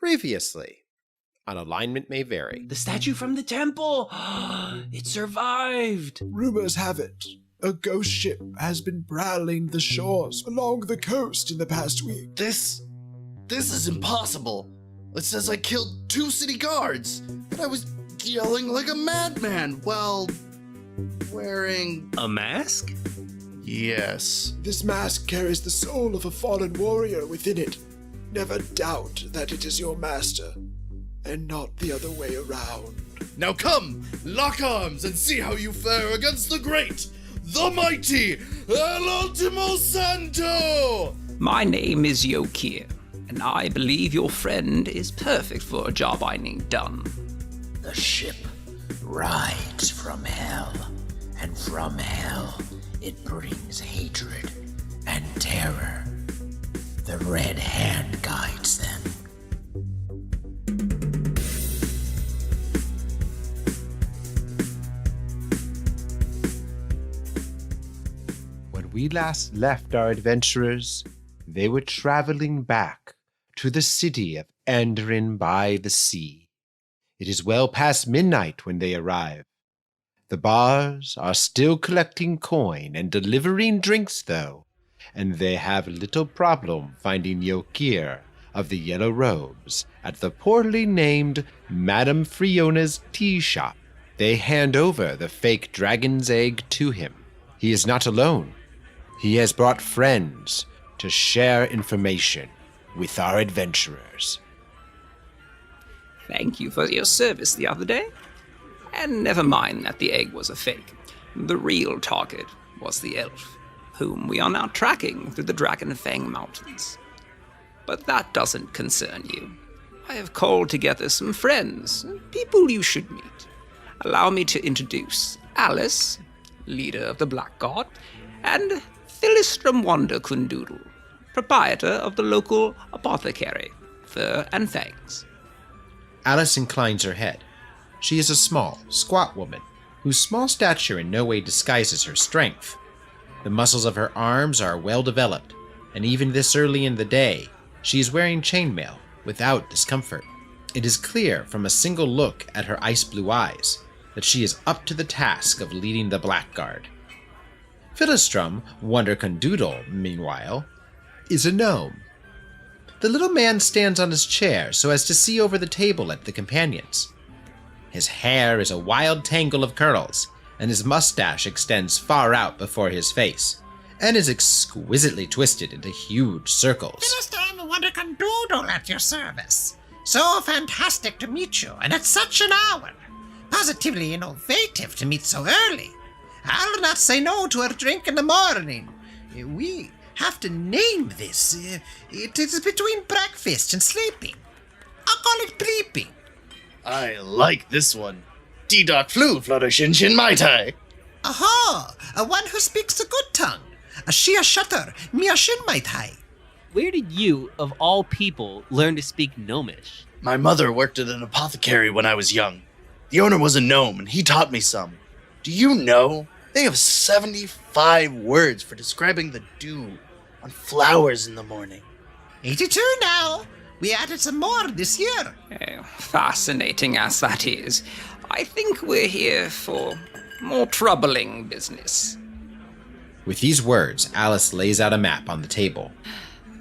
Previously, on Alignment May Vary. The statue from the temple! It survived! Rumors have it, a ghost ship has been prowling the shores along the coast in the past week. This is impossible. It says I killed 2 city guards, but I was yelling like a madman while wearing... A mask? Yes. This mask carries the soul of a fallen warrior within it. Never doubt that it is your master, and not the other way around. Now come, lock arms and see how you fare against the great, the mighty, El Ultimo Santo! My name is Joachir, and I believe your friend is perfect for a job I need done. The ship rides from hell, and from hell it brings hatred and terror. The Red Hand guides them. When we last left our adventurers, they were traveling back to the city of Andorin by the sea. It is well past midnight when they arrive. The bars are still collecting coin and delivering drinks, though, and they have little problem finding Joachir of the Yellow Robes at the poorly named Madame Friona's tea shop. They hand over the fake dragon's egg to him. He is not alone. He has brought friends to share information with our adventurers. Thank you for your service the other day. And never mind that the egg was a fake. The real target was the elf, whom we are now tracking through the Dragon Fang Mountains. But that doesn't concern you. I have called together some friends, people you should meet. Allow me to introduce Alice, leader of the Blackguard, and Philistrum Wonderkundoodle, proprietor of the local apothecary, Fur and Fangs. Alice inclines her head. She is a small, squat woman, whose small stature in no way disguises her strength. The muscles of her arms are well developed, and even this early in the day, she is wearing chainmail without discomfort. It is clear from a single look at her ice blue eyes that she is up to the task of leading the Blackguard. Philistrum Wonderkundoodle, meanwhile, is a gnome. The little man stands on his chair so as to see over the table at the companions. His hair is a wild tangle of curls, and his mustache extends far out before his face, and is exquisitely twisted into huge circles. Philistrum Wonderkundoodle at your service. So fantastic to meet you, and at such an hour. Positively innovative to meet so early. I'll not say no to a drink in the morning. We have to name this. It is between breakfast and sleeping. I'll call it bleeping. I like this one. D.Flu Flutter Shin Mai Tai. Aha! A one who speaks a good tongue. A Shia Shutter, Mia Shin Mai Tai. Where did you, of all people, learn to speak Gnomish? My mother worked at an apothecary when I was young. The owner was a gnome, and he taught me some. Do you know they have 75 words for describing the dew on flowers in the morning? 82 now. We added some more this year. Fascinating as that is, I think we're here for more troubling business. With these words, Alice lays out a map on the table.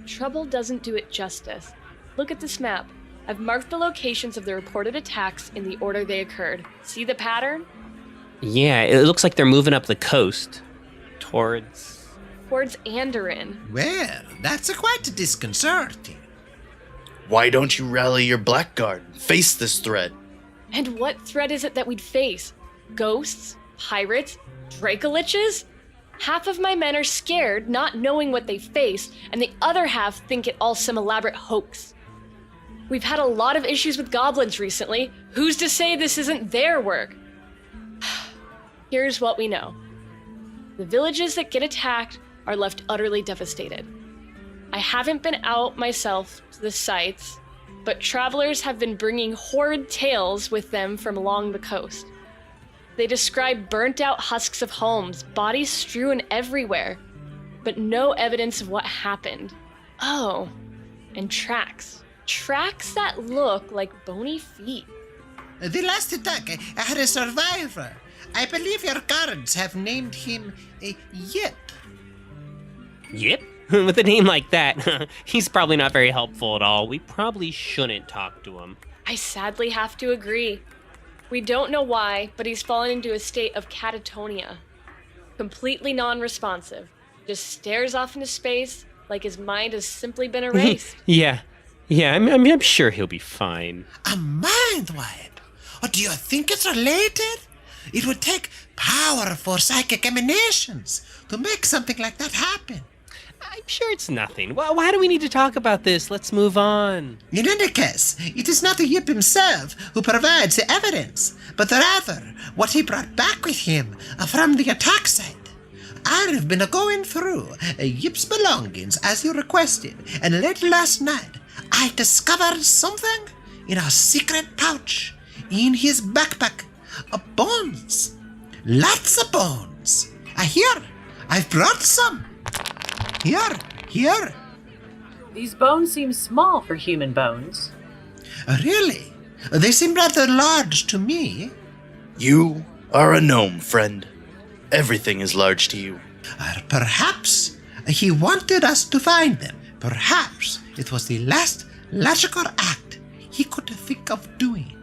Trouble doesn't do it justice. Look at this map. I've marked the locations of the reported attacks in the order they occurred. See the pattern? Yeah, it looks like they're moving up the coast. Towards Andorin. Well, that's quite disconcerting. Why don't you rally your Blackguard and face this threat? And what threat is it that we'd face? Ghosts? Pirates? Dracoliches? Half of my men are scared, not knowing what they face, and the other half think it all some elaborate hoax. We've had a lot of issues with goblins recently. Who's to say this isn't their work? Here's what we know. The villages that get attacked are left utterly devastated. I haven't been out myself to the sites, but travelers have been bringing horrid tales with them from along the coast. They describe burnt out husks of homes, bodies strewn everywhere, but no evidence of what happened. Oh, and tracks. Tracks that look like bony feet. The last attack had a survivor. I believe your guards have named him Yip. Yep. With a name like that, he's probably not very helpful at all. We probably shouldn't talk to him. I sadly have to agree. We don't know why, but he's fallen into a state of catatonia. Completely non-responsive. Just stares off into space like his mind has simply been erased. Yeah, I'm sure he'll be fine. A mind wipe? Or do you think it's related? It would take powerful psychic emanations to make something like that happen. I'm sure it's nothing. Why do we need to talk about this? Let's move on. In any case, it is not the Yip himself who provides the evidence, but rather what he brought back with him from the attack site. I've been going through Yip's belongings as you requested, and late last night I discovered something in a secret pouch in his backpack. Bones. Lots of bones. Here, I've brought some. Here. These bones seem small for human bones. Really? They seem rather large to me. You are a gnome, friend. Everything is large to you. Perhaps he wanted us to find them. Perhaps it was the last logical act he could think of doing.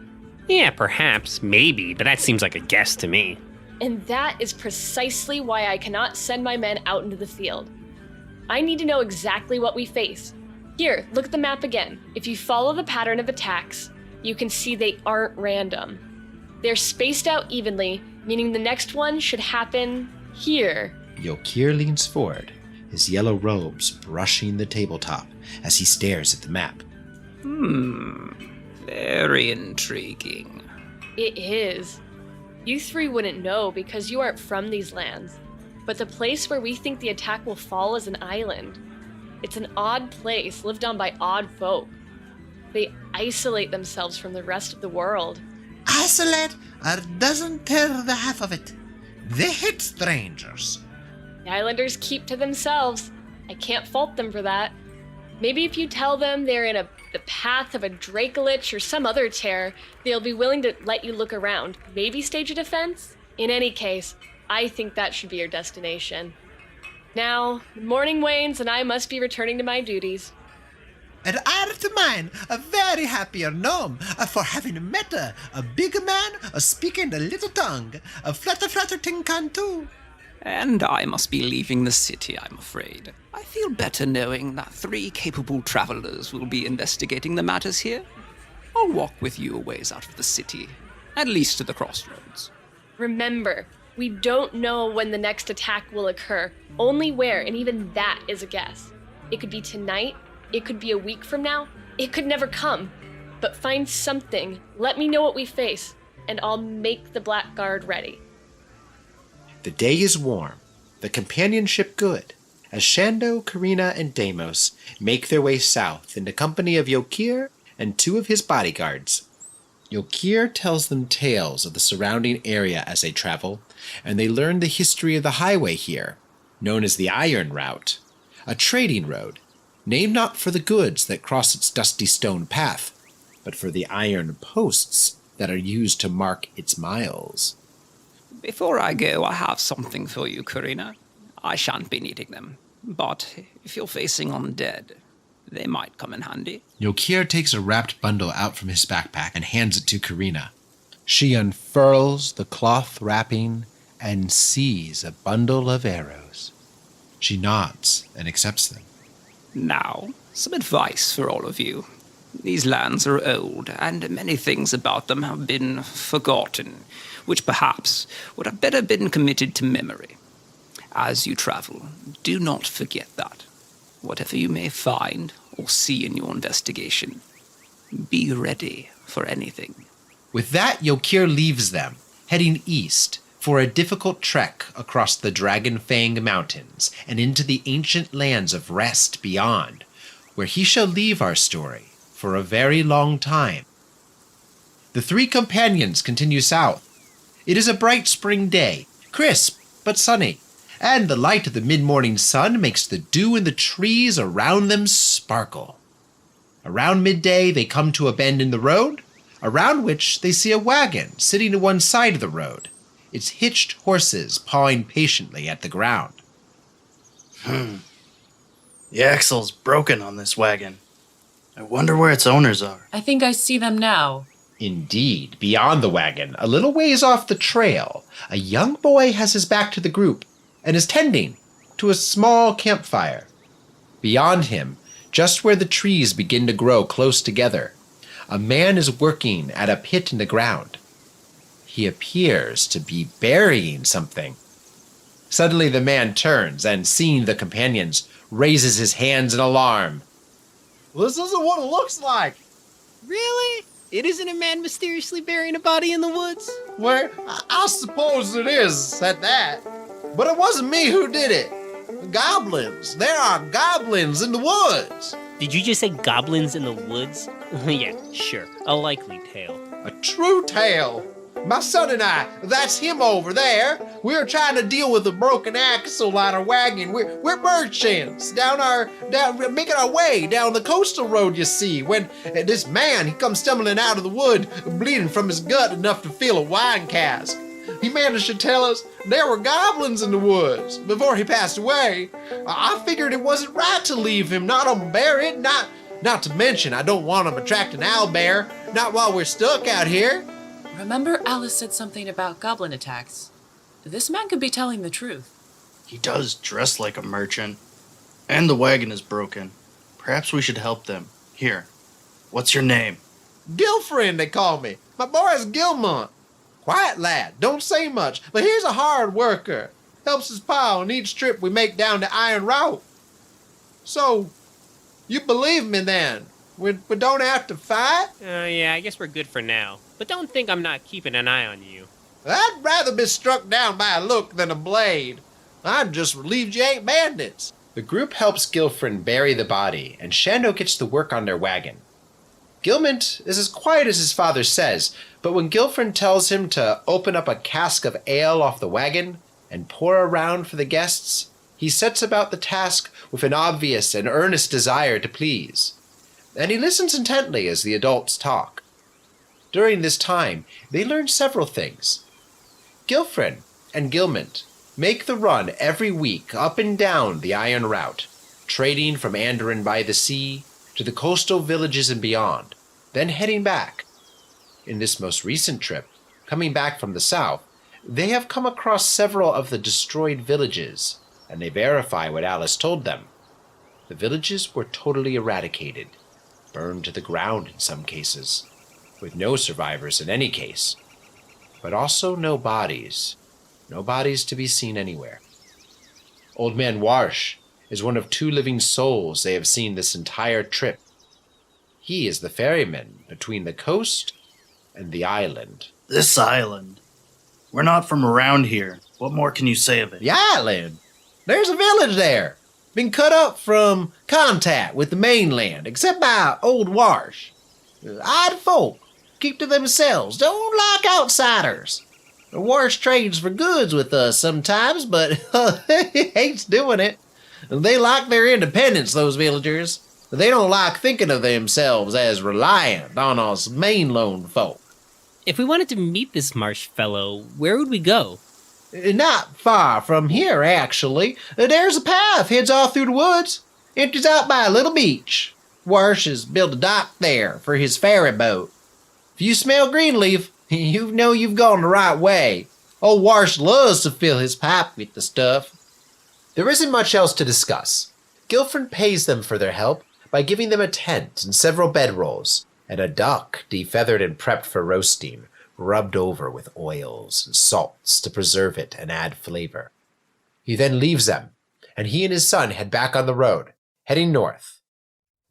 Yeah, perhaps, maybe, but that seems like a guess to me. And that is precisely why I cannot send my men out into the field. I need to know exactly what we face. Here, look at the map again. If you follow the pattern of attacks, you can see they aren't random. They're spaced out evenly, meaning the next one should happen here. Joachir leans forward, his yellow robes brushing the tabletop as he stares at the map. Very intriguing. It is. You three wouldn't know because you aren't from these lands. But the place where we think the attack will fall is an island. It's an odd place lived on by odd folk. They isolate themselves from the rest of the world. Isolate doesn't tell the half of it. They hate strangers. The islanders keep to themselves. I can't fault them for that. Maybe if you tell them they're in the path of a Dracolich or some other terror, they'll be willing to let you look around, maybe stage a defense. In any case, I think that should be your destination. Now, the morning wanes and I must be returning to my duties. And I to mine, a very happier gnome for having met a big man speaking a little tongue, a flutter ting can too. And I must be leaving the city, I'm afraid. I feel better knowing that 3 capable travelers will be investigating the matters here. I'll walk with you a ways out of the city, at least to the crossroads. Remember, we don't know when the next attack will occur, only where, and even that is a guess. It could be tonight, it could be a week from now, it could never come. But find something, let me know what we face, and I'll make the Blackguard ready. The day is warm, the companionship good, as Shando, Karina, and Deimos make their way south in the company of Joachir and 2 of his bodyguards. Joachir tells them tales of the surrounding area as they travel, and they learn the history of the highway here, known as the Iron Route, a trading road, named not for the goods that cross its dusty stone path, but for the iron posts that are used to mark its miles. Before I go, I have something for you, Karina. I shan't be needing them, but if you're facing undead, they might come in handy. Joachir takes a wrapped bundle out from his backpack and hands it to Karina. She unfurls the cloth wrapping and sees a bundle of arrows. She nods and accepts them. Now, some advice for all of you. These lands are old, and many things about them have been forgotten, which perhaps would have better been committed to memory. As you travel, do not forget that. Whatever you may find or see in your investigation, be ready for anything. With that, Joachir leaves them, heading east for a difficult trek across the Dragon Fang Mountains and into the ancient lands of rest beyond, where he shall leave our story for a very long time. The 3 companions continue south. It is a bright spring day, crisp but sunny, and the light of the mid-morning sun makes the dew in the trees around them sparkle. Around midday, they come to a bend in the road, around which they see a wagon sitting to one side of the road, its hitched horses pawing patiently at the ground. The axle's broken on this wagon. I wonder where its owners are. I think I see them now. Indeed, beyond the wagon, a little ways off the trail, a young boy has his back to the group and is tending to a small campfire. Beyond him, just where the trees begin to grow close together, a man is working at a pit in the ground. He appears to be burying something. Suddenly the man turns and, seeing the companions, raises his hands in alarm. This isn't what it looks like. Really? It isn't a man mysteriously burying a body in the woods? Well, I suppose it is at that. But it wasn't me who did it. Goblins. There are goblins in the woods. Did you just say goblins in the woods? Yeah, sure. A likely tale. A true tale. My son and I, that's him over there. We were trying to deal with a broken axle on our wagon. We're merchants making our way down the coastal road, you see, when this man, he comes stumbling out of the wood, bleeding from his gut enough to fill a wine cask. He managed to tell us there were goblins in the woods. Before he passed away, I figured it wasn't right to leave him, not unburied, not to mention I don't want him attracting owlbear, not while we're stuck out here. Remember Alice said something about goblin attacks? This man could be telling the truth. He does dress like a merchant. And the wagon is broken. Perhaps we should help them. Here, what's your name? Gilfriend, they call me. My boy is Gilmont. Quiet lad, don't say much, but he's a hard worker. Helps his pa on each trip we make down the Iron Route. So, you believe me then? We don't have to fight? Yeah, I guess we're good for now. But don't think I'm not keeping an eye on you. I'd rather be struck down by a look than a blade. I'm just relieved you ain't bandits. The group helps Gilfriend bury the body, and Shando gets to work on their wagon. Gilmont is as quiet as his father says, but when Gilfriend tells him to open up a cask of ale off the wagon and pour around for the guests, he sets about the task with an obvious and earnest desire to please. And he listens intently as the adults talk. During this time, they learn several things. Gilfriend and Gilmont make the run every week up and down the Iron Route, trading from Andoran by the sea to the coastal villages and beyond, then heading back. In this most recent trip, coming back from the south, they have come across several of the destroyed villages, and they verify what Alice told them. The villages were totally eradicated, burned to the ground in some cases, with no survivors in any case, but also no bodies to be seen anywhere. Old Man Warsh is one of 2 living souls they have seen this entire trip. He is the ferryman between the coast and the island. This island? We're not from around here. What more can you say of it? The island? There's a village there. Been cut up from contact with the mainland, except by Old Warsh. Odd folk. Keep to themselves. Don't like outsiders. The Warsh trades for goods with us sometimes, but he hates doing it. They like their independence, those villagers. They don't like thinking of themselves as reliant on us mainland folk. If we wanted to meet this marsh fellow, where would we go? Not far from here, actually. There's a path heads off through the woods. Enters out by a little beach. Warsh has built a dock there for his ferry boat. If you smell Greenleaf, you know you've gone the right way. Old Warsh loves to fill his pipe with the stuff. There isn't much else to discuss. Gilfriend pays them for their help by giving them a tent and several bedrolls, and a duck defeathered and prepped for roasting, rubbed over with oils and salts to preserve it and add flavor. He then leaves them, and he and his son head back on the road, heading north.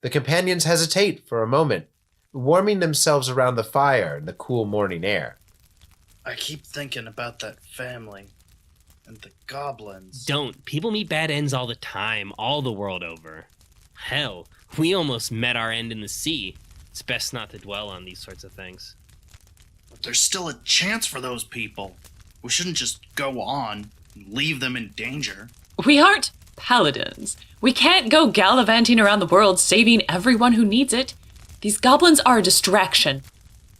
The companions hesitate for a moment, warming themselves around the fire in the cool morning air. I keep thinking about that family and the goblins. Don't. People meet bad ends all the time, all the world over. Hell, we almost met our end in the sea. It's best not to dwell on these sorts of things. But there's still a chance for those people. We shouldn't just go on and leave them in danger. We aren't paladins. We can't go gallivanting around the world saving everyone who needs it. These goblins are a distraction.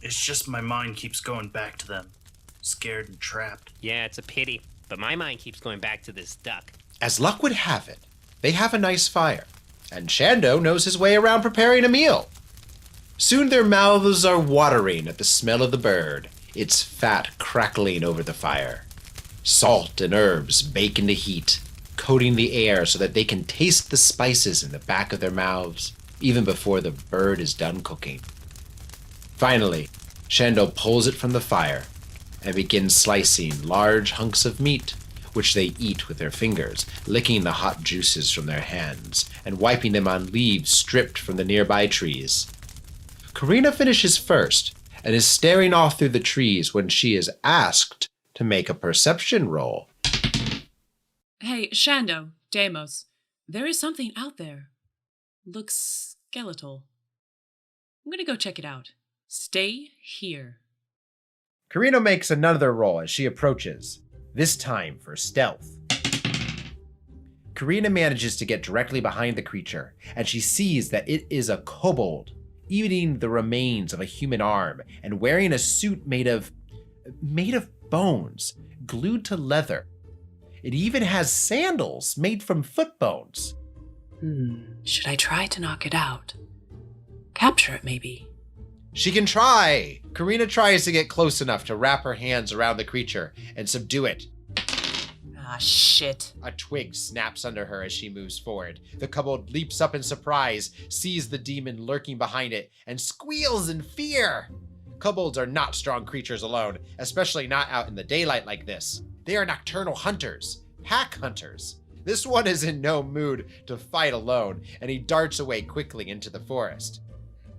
It's just my mind keeps going back to them. Scared and trapped. Yeah, it's a pity, but my mind keeps going back to this duck. As luck would have it, they have a nice fire, and Shando knows his way around preparing a meal. Soon their mouths are watering at the smell of the bird, its fat crackling over the fire. Salt and herbs bake into heat, coating the air so that they can taste the spices in the back of their mouths, even before the bird is done cooking. Finally, Shando pulls it from the fire and begins slicing large hunks of meat, which they eat with their fingers, licking the hot juices from their hands and wiping them on leaves stripped from the nearby trees. Karina finishes first and is staring off through the trees when she is asked to make a perception roll. Hey, Shando, Deimos, there is something out there. Looks skeletal. I'm gonna go check it out. Stay here. Karina makes another roll as she approaches, this time for stealth. Karina manages to get directly behind the creature, and she sees that it is a kobold, eating the remains of a human arm and wearing a suit made of bones, glued to leather. It even has sandals made from foot bones. Should I try to knock it out? Capture it, maybe? She can try! Karina tries to get close enough to wrap her hands around the creature and subdue it. Ah, shit. A twig snaps under her as she moves forward. The kobold leaps up in surprise, sees the demon lurking behind it, and squeals in fear. Kobolds are not strong creatures alone, especially not out in the daylight like this. They are nocturnal hunters, pack hunters. This one is in no mood to fight alone, and he darts away quickly into the forest.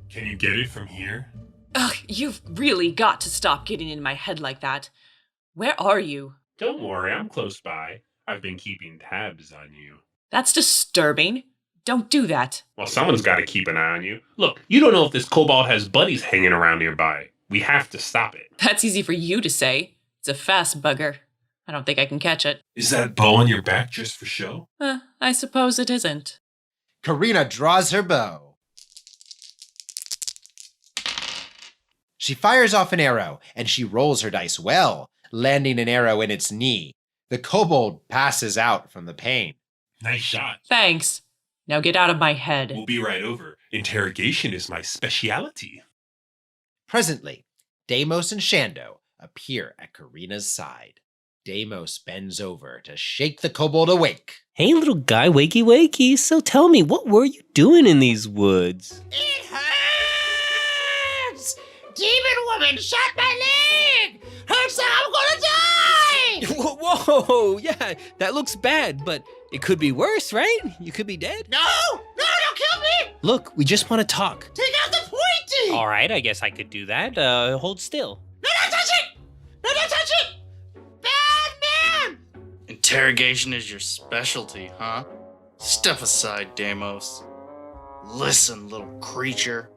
Can you get it from here? Ugh, you've really got to stop getting in my head like that. Where are you? Don't worry, I'm close by. I've been keeping tabs on you. That's disturbing. Don't do that. Well, someone's got to keep an eye on you. Look, you don't know if this kobold has buddies hanging around nearby. We have to stop it. That's easy for you to say. It's a fast bugger. I don't think I can catch it. Is that bow on your back just for show? I suppose it isn't. Karina draws her bow. She fires off an arrow, and she rolls her dice well, landing an arrow in its knee. The kobold passes out from the pain. Nice shot. Thanks. Now get out of my head. We'll be right over. Interrogation is my speciality. Presently, Deimos and Shando appear at Karina's side. Deimos bends over to shake the kobold awake. Hey, little guy, wakey wakey. So tell me, what were you doing in these woods? It hurts! Demon woman shot my leg! Hurts like I'm gonna die! Whoa, yeah, that looks bad, but it could be worse, right? You could be dead. No! No, don't kill me! Look, we just want to talk. Take out the pointy! All right, I guess I could do that. Hold still. No, don't touch it! No, don't touch it! Bad man! Interrogation is your specialty, huh? Step aside, Deimos. Listen, little creature.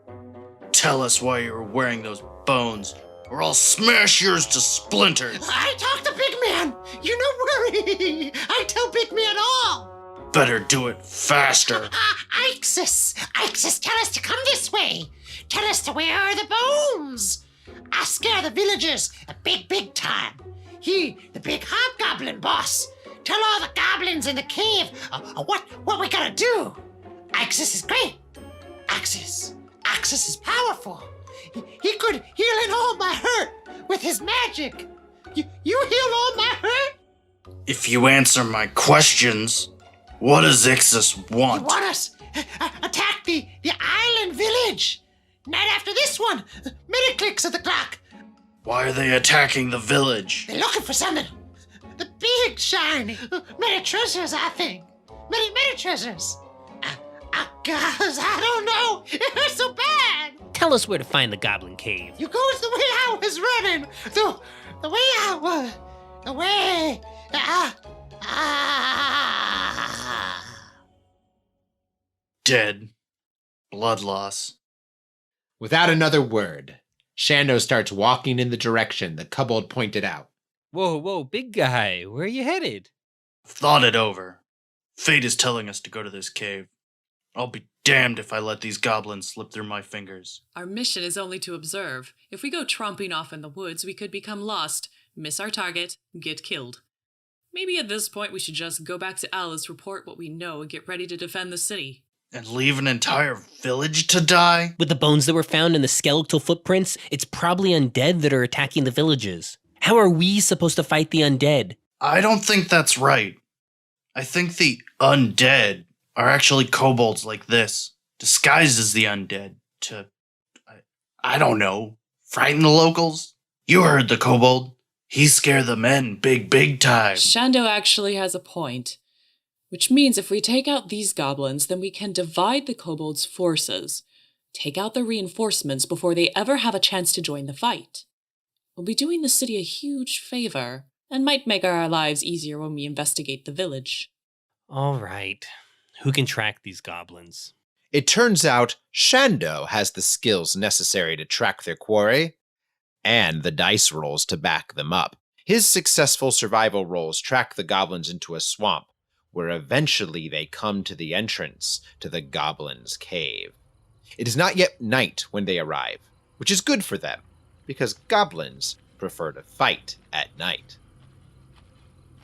Tell us why you were wearing those bones, or I'll smash yours to splinters. I talk to Big Man! You don't worry! I tell Big Man all! Better do it faster. Ixis! Ixis, tell us to come this way! Tell us to where are the bones! I scare the villagers a big time. He, the big hobgoblin boss. Tell all the goblins in the cave what we gotta do. Ixis is great. Ixis is powerful. He could heal in all my hurt with his magic. You heal all my hurt? If you answer my questions, what does Ixis want? You want us attack the island village? Night after this one, many clicks of the clock. Why are they attacking the village? They're looking for something. The big shiny. Many treasures, I think. Many treasures. Guys, I don't know. It hurts so bad. Tell us where to find the Goblin Cave. You goes the way I was running. The way I was. The way. Dead. Blood loss. Without another word, Shando starts walking in the direction the kobold pointed out. Whoa, big guy, where are you headed? Thought it over. Fate is telling us to go to this cave. I'll be damned if I let these goblins slip through my fingers. Our mission is only to observe. If we go tromping off in the woods, we could become lost, miss our target, get killed. Maybe at this point we should just go back to Alice, report what we know, and get ready to defend the city. And leave an entire village to die? With the bones that were found and the skeletal footprints, it's probably undead that are attacking the villages. How are we supposed to fight the undead? I don't think that's right. I think the undead are actually kobolds like this, disguised as the undead to, I don't know, frighten the locals? You heard the kobold. He scared the men big time. Shando actually has a point. Which means if we take out these goblins, then we can divide the kobolds' forces. Take out the reinforcements before they ever have a chance to join the fight. We'll be doing the city a huge favor, and might make our lives easier when we investigate the village. All right. Who can track these goblins? It turns out Shando has the skills necessary to track their quarry, and the dice rolls to back them up. His successful survival rolls track the goblins into a swamp, where eventually they come to the entrance to the goblins' cave. It is not yet night when they arrive, which is good for them, because goblins prefer to fight at night.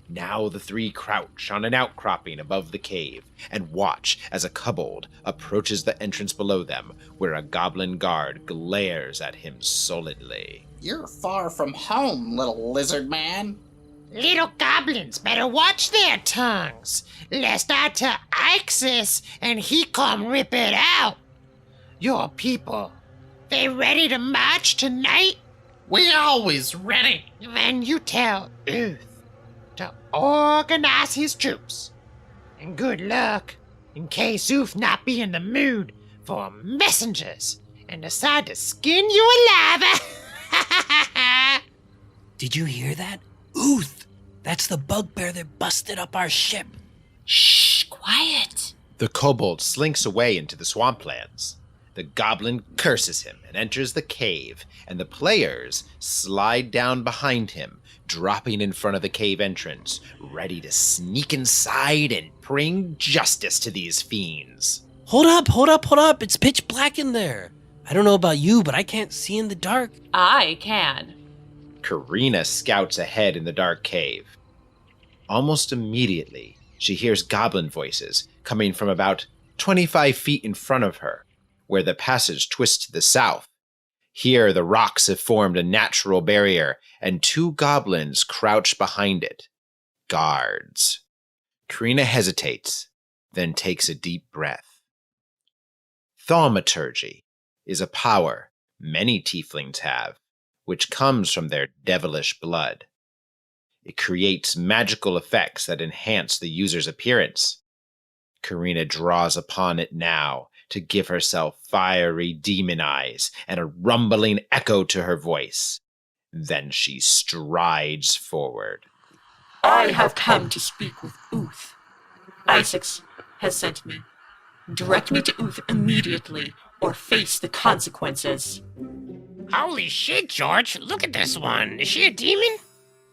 Now the three crouch on an outcropping above the cave and watch as a kobold approaches the entrance below them, where a goblin guard glares at him sullenly. You're far from home, little lizard man. Little goblins better watch their tongues, lest I tell Ixis and he come rip it out. Your people, they ready to march tonight? We always ready. Then you tell Uth to organize his troops. And good luck, in case Uth not be in the mood for messengers and decide to skin you alive. Did you hear that? Uth! That's the bugbear that busted up our ship. Shh, quiet. The kobold slinks away into the swamplands. The goblin curses him and enters the cave, and the players slide down behind him, dropping in front of the cave entrance, ready to sneak inside and bring justice to these fiends. Hold up. It's pitch black in there. I don't know about you, but I can't see in the dark. I can. Karina scouts ahead in the dark cave. Almost immediately, she hears goblin voices coming from about 25 feet in front of her, where the passage twists to the south. Here, the rocks have formed a natural barrier, and two goblins crouch behind it. Guards. Karina hesitates, then takes a deep breath. Thaumaturgy is a power many tieflings have, which comes from their devilish blood. It creates magical effects that enhance the user's appearance. Karina draws upon it now to give herself fiery demon eyes and a rumbling echo to her voice. Then she strides forward. I have come to speak with Uth. Isaacs has sent me. Direct me to Uth immediately, or face the consequences. Holy shit, George. Look at this one. Is she a demon?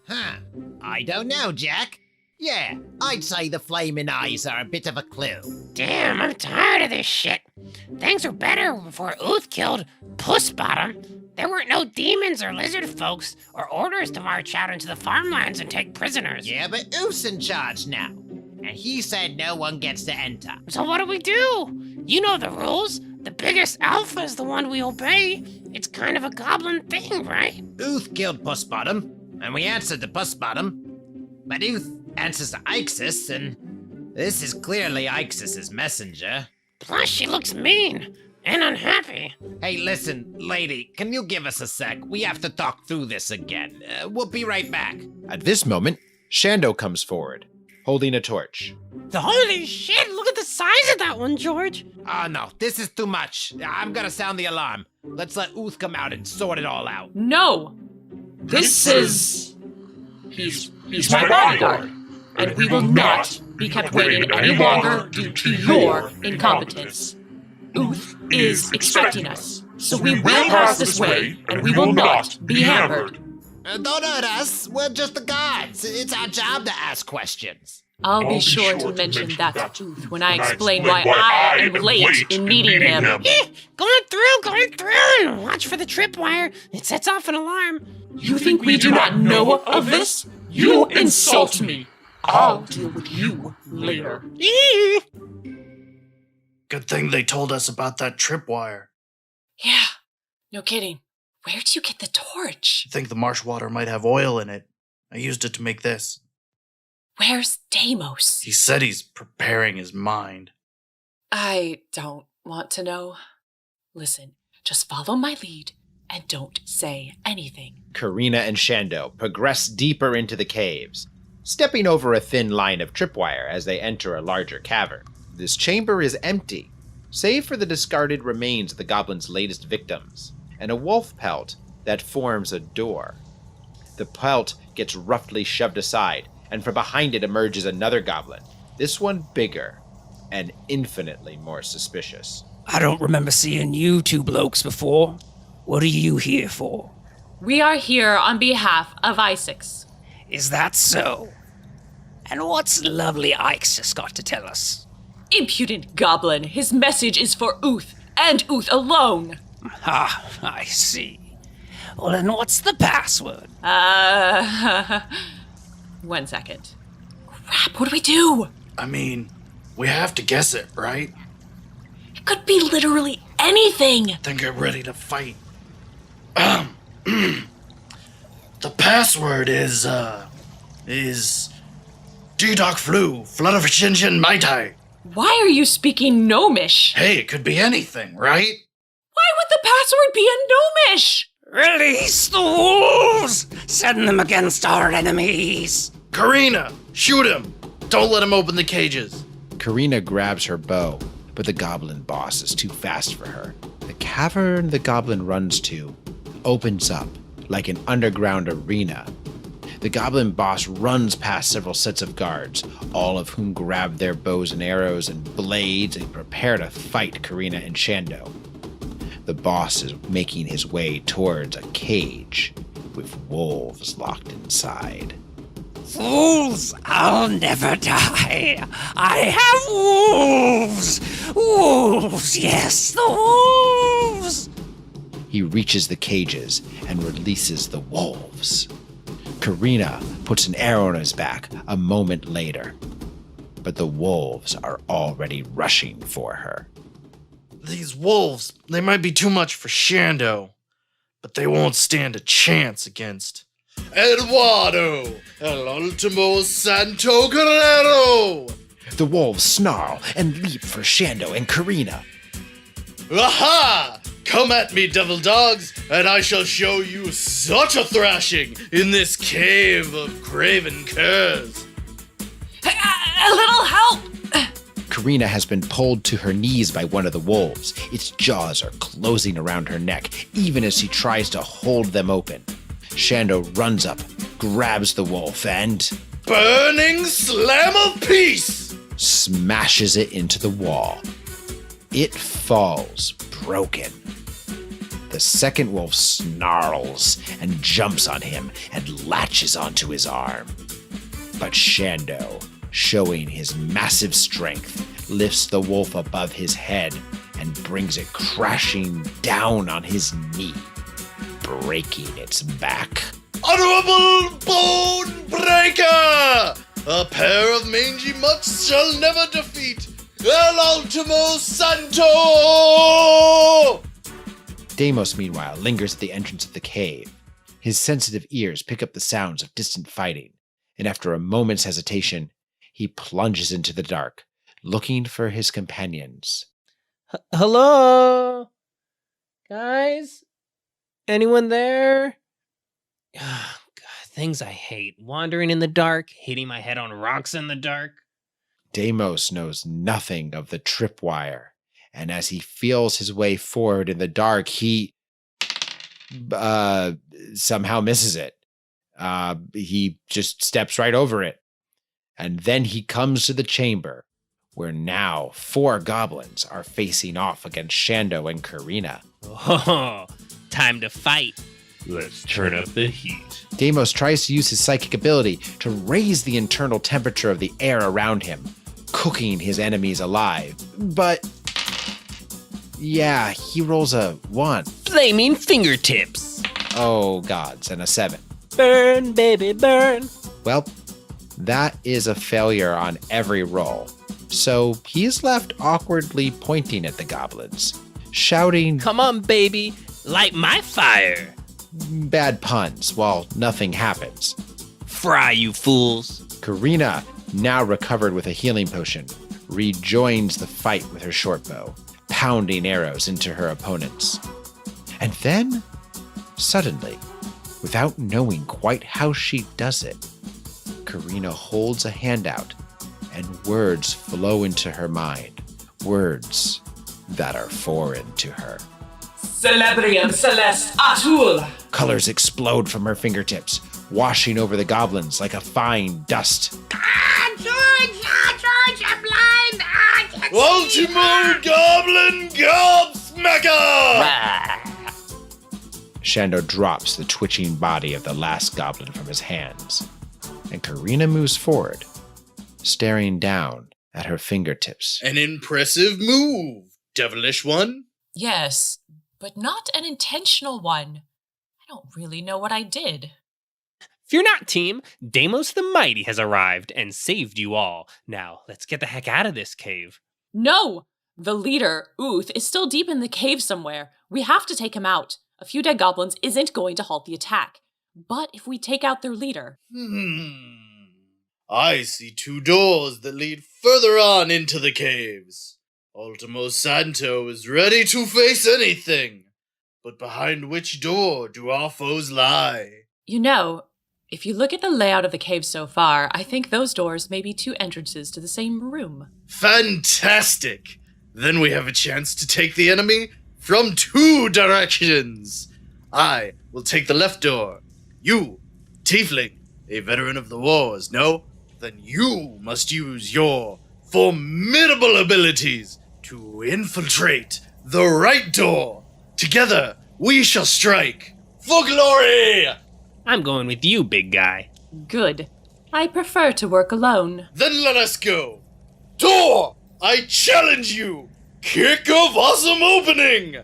Huh. I don't know, Jack. Yeah, I'd say the flaming eyes are a bit of a clue. Damn, I'm tired of this shit. Things were better before Uth killed Puss Bottom. There weren't no demons or lizard folks or orders to march out into the farmlands and take prisoners. Yeah, but Uth's in charge now. And he said no one gets to enter. So what do? You know the rules. The biggest alpha is the one we obey. It's kind of a goblin thing, right? Uth killed Puss Bottom, and we answered to Puss Bottom. But Uth answers to Ixis, and this is clearly Ixis's messenger. Plus, she looks mean and unhappy. Hey, listen, lady, can you give us a sec? We have to talk through this again. We'll be right back. At this moment, Shando comes forward, holding a torch. Holy shit, look at the size of that one, George. Oh, no, this is too much. I'm gonna sound the alarm. Let's let Uth come out and sort it all out. No! This is... He's my bodyguard, and we will not be kept waiting any longer due to your incompetence. Uth is expecting us, so we will pass this way, and we will not be hampered. Don't hurt us. We're just the guards. It's our job to ask questions. I'll be sure to mention that to Uth when I explain why I am late in meeting him. Going through. Watch for the tripwire. It sets off an alarm. You think we do not know of this? You insult me. I'll deal with you later. Good thing they told us about that tripwire. Yeah, no kidding. Where'd you get the torch? I think the marsh water might have oil in it. I used it to make this. Where's Deimos? He said he's preparing his mind. I don't want to know. Listen, just follow my lead and don't say anything. Karina and Shando progress deeper into the caves, stepping over a thin line of tripwire as they enter a larger cavern. This chamber is empty, save for the discarded remains of the goblin's latest victims, and a wolf pelt that forms a door. The pelt gets roughly shoved aside, and from behind it emerges another goblin, this one bigger and infinitely more suspicious. I don't remember seeing you two blokes before. What are you here for? We are here on behalf of Isaacs. Is that so? And what's lovely Ixus got to tell us? Impudent goblin, his message is for Uth, and Uth alone. Ah, I see. Well, then what's the password? 1 second. Crap, what do we do? I mean, we have to guess it, right? It could be literally anything. Then get ready to fight. The password is D-Doc Flu, Flutterfichinchin Maitai. Why are you speaking Gnomish? Hey, it could be anything, right? Why would the password be in Gnomish? Release the wolves! Send them against our enemies! Karina, shoot him! Don't let him open the cages. Karina grabs her bow, but the goblin boss is too fast for her. The cavern the goblin runs to opens up like an underground arena. The goblin boss runs past several sets of guards, all of whom grab their bows and arrows and blades and prepare to fight Karina and Shando. The boss is making his way towards a cage with wolves locked inside. Fools! I'll never die! I have wolves! Wolves, yes, the wolves! He reaches the cages and releases the wolves. Karina puts an arrow in his back a moment later, but the wolves are already rushing for her. These wolves, they might be too much for Shando, but they won't stand a chance against Eduardo, el ultimo santo guerrero! The wolves snarl and leap for Shando and Karina. Aha! Come at me, devil dogs, and I shall show you such a thrashing in this cave of craven curs. A little help! Karina has been pulled to her knees by one of the wolves. Its jaws are closing around her neck, even as she tries to hold them open. Shando runs up, grabs the wolf, and... Burning slam of peace! Smashes it into the wall. It falls, broken. The second wolf snarls and jumps on him and latches onto his arm. But Shando, showing his massive strength, lifts the wolf above his head and brings it crashing down on his knee, breaking its back. Honorable Bone Breaker! A pair of mangy mutts shall never defeat El Ultimo Santo! Deimos, meanwhile, lingers at the entrance of the cave. His sensitive ears pick up the sounds of distant fighting, and after a moment's hesitation, he plunges into the dark, looking for his companions. Hello? Guys? Anyone there? God, things I hate. Wandering in the dark, hitting my head on rocks in the dark. Deimos knows nothing of the tripwire, and as he feels his way forward in the dark, he somehow misses it. He just steps right over it. And then he comes to the chamber, where now 4 goblins are facing off against Shando and Karina. Oh, time to fight. Let's turn up the heat. Deimos tries to use his psychic ability to raise the internal temperature of the air around him, cooking his enemies alive. But yeah, he rolls a 1. Flaming fingertips. Oh gods, and a 7. Burn, baby, burn. Well, that is a failure on every roll. So he's left awkwardly pointing at the goblins, shouting, "Come on, baby, light my fire." Bad puns while nothing happens. Fry, you fools. Karina, now recovered with a healing potion, rejoins the fight with her short bow, pounding arrows into her opponents. And then, suddenly, without knowing quite how she does it, Karina holds a hand out and words flow into her mind, words that are foreign to her. Celebrium Celeste Atul! Colors explode from her fingertips, washing over the goblins like a fine dust. George, I'm blind! Ultimo Goblin Gobsmacker! Shando drops the twitching body of the last goblin from his hands, and Karina moves forward, staring down at her fingertips. An impressive move, devilish one. Yes, but not an intentional one. I don't really know what I did. Fear not, team. Deimos the Mighty has arrived and saved you all. Now, let's get the heck out of this cave. No! The leader, Uth, is still deep in the cave somewhere. We have to take him out. A few dead goblins isn't going to halt the attack. But if we take out their leader... I see 2 doors that lead further on into the caves. Ultimo Santo is ready to face anything. But behind which door do our foes lie? You know, if you look at the layout of the cave so far, I think those doors may be 2 entrances to the same room. Fantastic! Then we have a chance to take the enemy from 2 directions. I will take the left door. You, Tiefling, a veteran of the wars, no? Then you must use your formidable abilities to infiltrate the right door. Together, we shall strike for glory! I'm going with you, big guy. Good. I prefer to work alone. Then let us go. Door, I challenge you. Kick of awesome opening.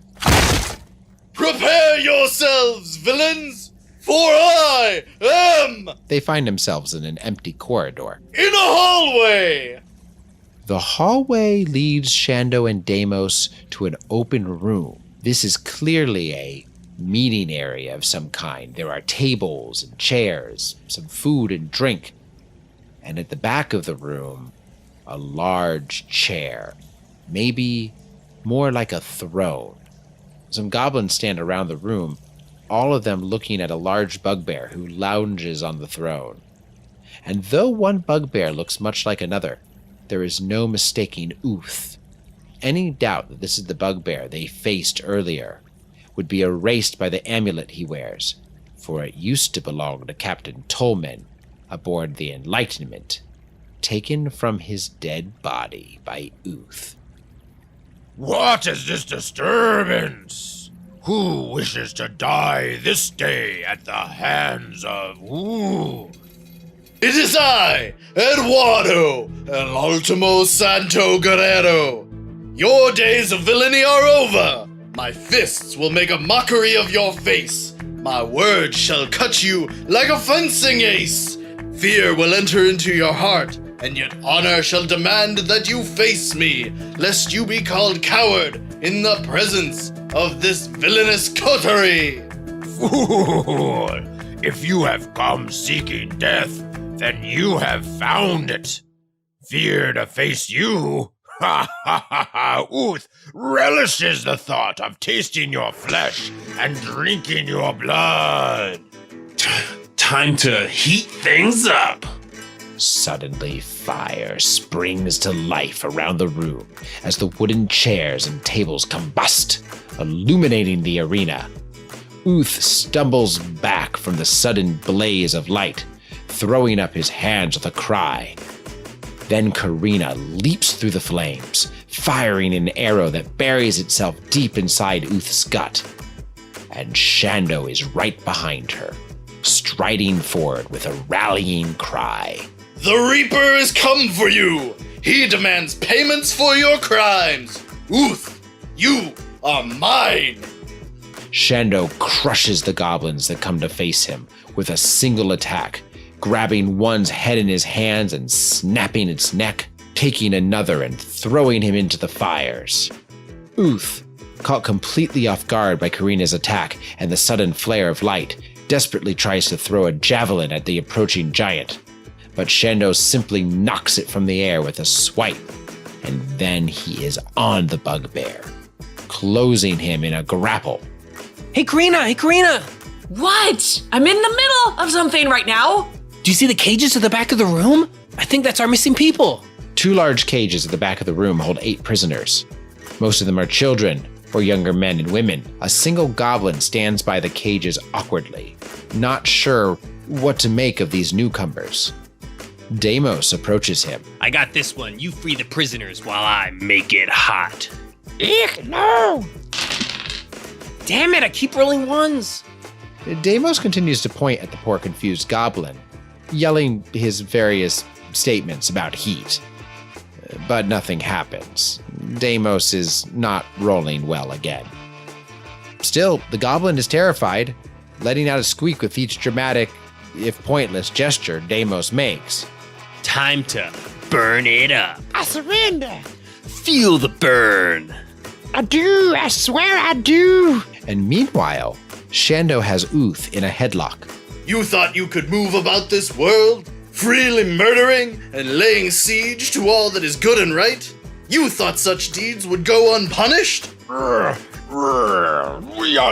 Prepare yourselves, villains, for I am... They find themselves in an empty corridor. In a hallway! The hallway leads Shando and Deimos to an open room. This is clearly a meeting area of some kind. There are tables and chairs, some food and drink. And at the back of the room, a large chair. Maybe more like a throne. Some goblins stand around the room, all of them looking at a large bugbear who lounges on the throne. And though one bugbear looks much like another, there is no mistaking Uth. Any doubt that this is the bugbear they faced earlier would be erased by the amulet he wears, for it used to belong to Captain Tolman aboard the Enlightenment, taken from his dead body by Uth. What is this disturbance? Who wishes to die this day at the hands of who? It is I, Eduardo, El Ultimo Santo Guerrero. Your days of villainy are over. My fists will make a mockery of your face. My words shall cut you like a fencing ace. Fear will enter into your heart, and yet honor shall demand that you face me, lest you be called coward in the presence of this villainous coterie. Fool! If you have come seeking death, then you have found it. Fear to face you? Ha ha ha ha! Uth relishes the thought of tasting your flesh and drinking your blood. Time to heat things up. Suddenly, fire springs to life around the room as the wooden chairs and tables combust, illuminating the arena. Uth stumbles back from the sudden blaze of light, throwing up his hands with a cry. Then Karina leaps through the flames, firing an arrow that buries itself deep inside Uth's gut. and Shando is right behind her, striding forward with a rallying cry. The Reaper is come for you! He demands payments for your crimes! Uth, you are mine! Shando crushes the goblins that come to face him with a single attack, grabbing one's head in his hands and snapping its neck, taking another and throwing him into the fires. Uth, caught completely off guard by Karina's attack and the sudden flare of light, desperately tries to throw a javelin at the approaching giant, but Shando simply knocks it from the air with a swipe, and then he is on the bugbear, closing him in a grapple. Hey, Karina! What? I'm in the middle of something right now. Do you see the cages at the back of the room? I think that's our missing people. 2 large cages at the back of the room hold 8 prisoners. Most of them are children or younger men and women. A single goblin stands by the cages awkwardly, not sure what to make of these newcomers. Deimos approaches him. I got this one. You free the prisoners while I make it hot. Eek, no! Damn it, I keep rolling ones. Deimos continues to point at the poor confused goblin, yelling his various statements about heat. But nothing happens. Deimos is not rolling well again. Still, the goblin is terrified, letting out a squeak with each dramatic, if pointless, gesture Deimos makes. Time to burn it up. I surrender. Feel the burn. I do, I swear I do. And meanwhile, Shando has Uth in a headlock. You thought you could move about this world, freely murdering and laying siege to all that is good and right? You thought such deeds would go unpunished? We are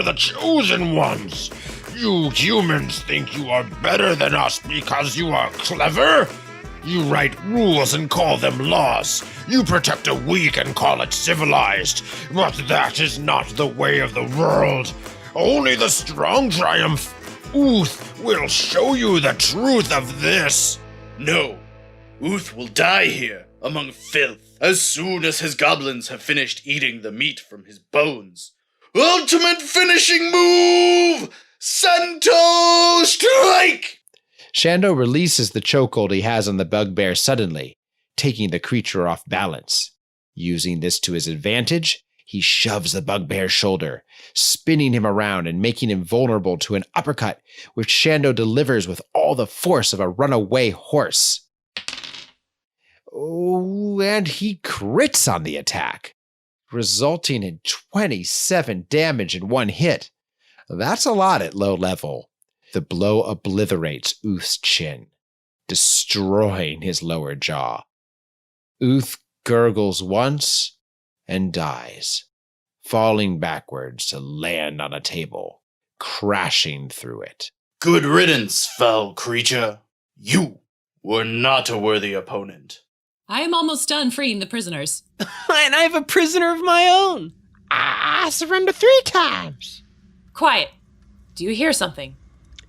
the chosen ones. You humans think you are better than us because you are clever? You write rules and call them laws. You protect a weak and call it civilized. But that is not the way of the world. Only the strong triumph. Uth will show you the truth of this. No. Uth will die here, among filth, as soon as his goblins have finished eating the meat from his bones. Ultimate finishing move! Santo Strike! Shando releases the chokehold he has on the bugbear suddenly, taking the creature off balance. Using this to his advantage, he shoves the bugbear's shoulder, spinning him around and making him vulnerable to an uppercut, which Shando delivers with all the force of a runaway horse. Oh, and he crits on the attack, resulting in 27 damage in one hit. That's a lot at low level. The blow obliterates Uth's chin, destroying his lower jaw. Uth gurgles once and dies, falling backwards to land on a table, crashing through it. Good riddance, foul creature. You were not a worthy opponent. I am almost done freeing the prisoners. And I have a prisoner of my own. I surrender 3 times. Quiet. Do you hear something?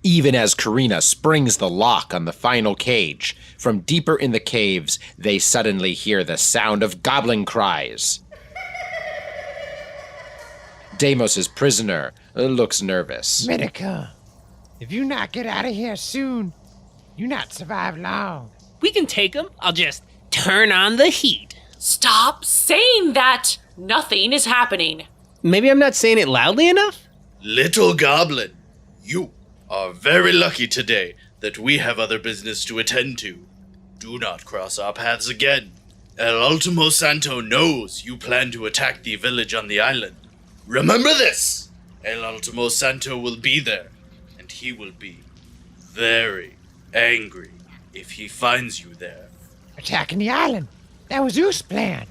Even as Karina springs the lock on the final cage, from deeper in the caves, they suddenly hear the sound of goblin cries. Deimos' prisoner looks nervous. Medica, if you not get out of here soon, you not survive long. We can take him. I'll just turn on the heat. Stop saying that! Nothing is happening. Maybe I'm not saying it loudly enough? Little goblin, you are very lucky today that we have other business to attend to. Do not cross our paths again. El Ultimo Santo knows you plan to attack the village on the island. Remember this! El Ultimo Santo will be there, and he will be very angry if he finds you there. Attacking the island. That was Oof's plan.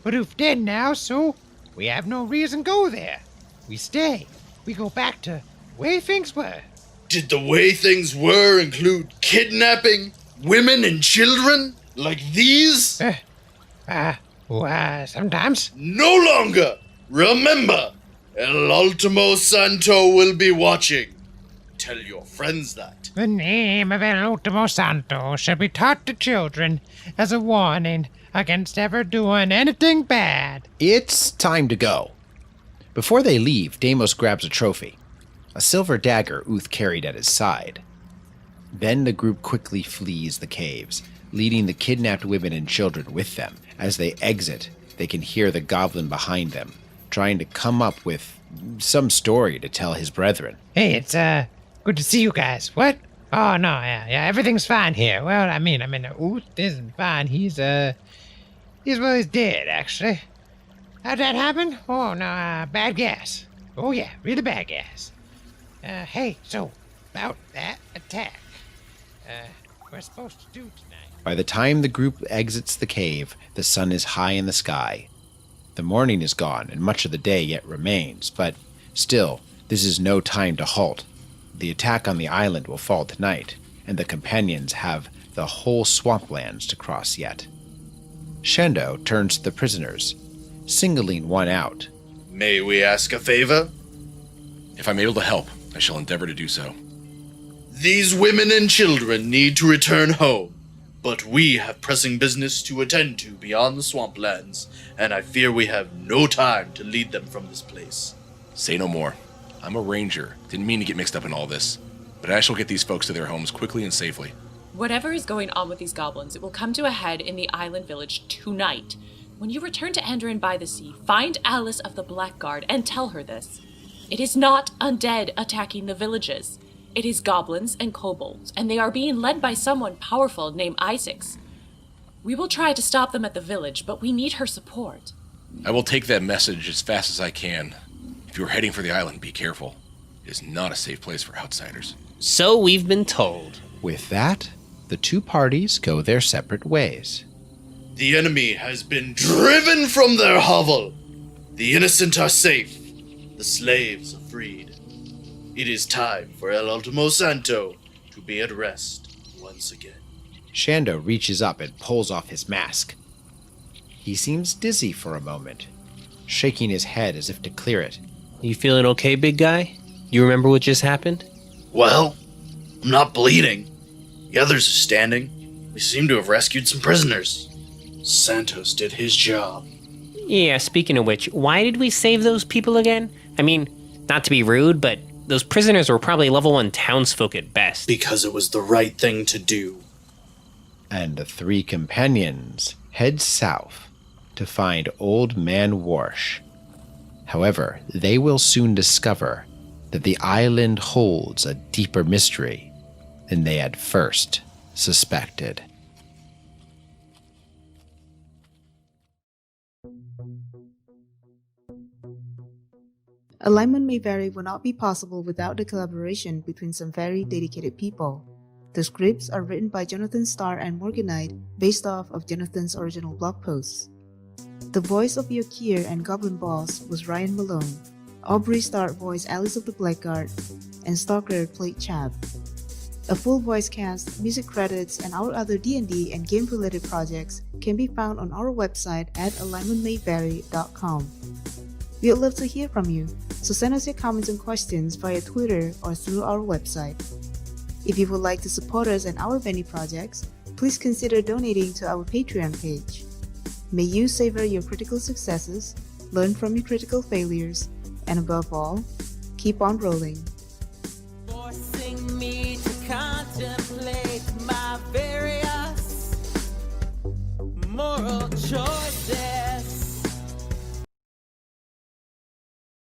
But Oof dead now, so we have no reason to go there. We stay. We go back to the way things were. Did the way things were include kidnapping women and children? Like these? Sometimes. No longer! Remember, El Ultimo Santo will be watching. Tell your friends that. The name of El Ultimo Santo shall be taught to children as a warning against ever doing anything bad. It's time to go. Before they leave, Deimos grabs a trophy. a silver dagger Uth carried at his side. Then the group quickly flees the caves, leading the kidnapped women and children with them. As they exit, they can hear the goblin behind them, trying to come up with some story to tell his brethren. Hey, it's good to see you guys. What? Oh no, yeah, everything's fine here. Well, I mean, Uth isn't fine. He's dead actually. How'd that happen? Oh no, bad gas. Oh yeah, really bad gas. Hey, so about that attack. We're supposed to do tonight. By the time the group exits the cave, the sun is high in the sky. The morning is gone, and much of the day yet remains, but still, this is no time to halt. The attack on the island will fall tonight, and the companions have the whole swamplands to cross yet. Shando turns to the prisoners, singling one out. May we ask a favor? If I'm able to help, I shall endeavor to do so. These women and children need to return home, but we have pressing business to attend to beyond the swamplands, and I fear we have no time to lead them from this place. Say no more. I'm a ranger. Didn't mean to get mixed up in all this, but I shall get these folks to their homes quickly and safely. Whatever is going on with these goblins, it will come to a head in the island village tonight. When you return to Andoran by the Sea, find Alice of the Blackguard and tell her this. It is not undead attacking the villages. It is goblins and kobolds, and they are being led by someone powerful named Isaacs. We will try to stop them at the village, but we need her support. I will take that message as fast as I can. If you are heading for the island, be careful. It is not a safe place for outsiders. So we've been told. With that, the two parties go their separate ways. The enemy has been driven from their hovel. The innocent are safe. The slaves are freed. It is time for El Ultimo Santo to be at rest once again. Shando reaches up and pulls off his mask. He seems dizzy for a moment, shaking his head as if to clear it. You feeling okay, big guy? You remember what just happened? Well, I'm not bleeding. The others are standing. We seem to have rescued some prisoners. Santos did his job. Yeah, speaking of which, why did we save those people again? I mean, not to be rude, but those prisoners were probably level 1 townsfolk at best. Because it was the right thing to do. And the three companions head south to find Old Man Warsh. However, they will soon discover that the island holds a deeper mystery than they had first suspected. Alignment may vary will not be possible without the collaboration between some very dedicated people. The scripts are written by Jonathan Starr and Morgan Knight based off of Jonathan's original blog posts. The voice of Joachir and Goblin Boss was Ryan Malone. Aubrey Starr voiced Alice of the Blackguard, and Stalker played Chav. A full voice cast, music credits, and our other D&D and game-related projects can be found on our website at alignmentmayvary.com. We'd love to hear from you, so send us your comments and questions via Twitter or through our website. If you would like to support us and our many projects, please consider donating to our Patreon page. May you savor your critical successes, learn from your critical failures, and above all, keep on rolling.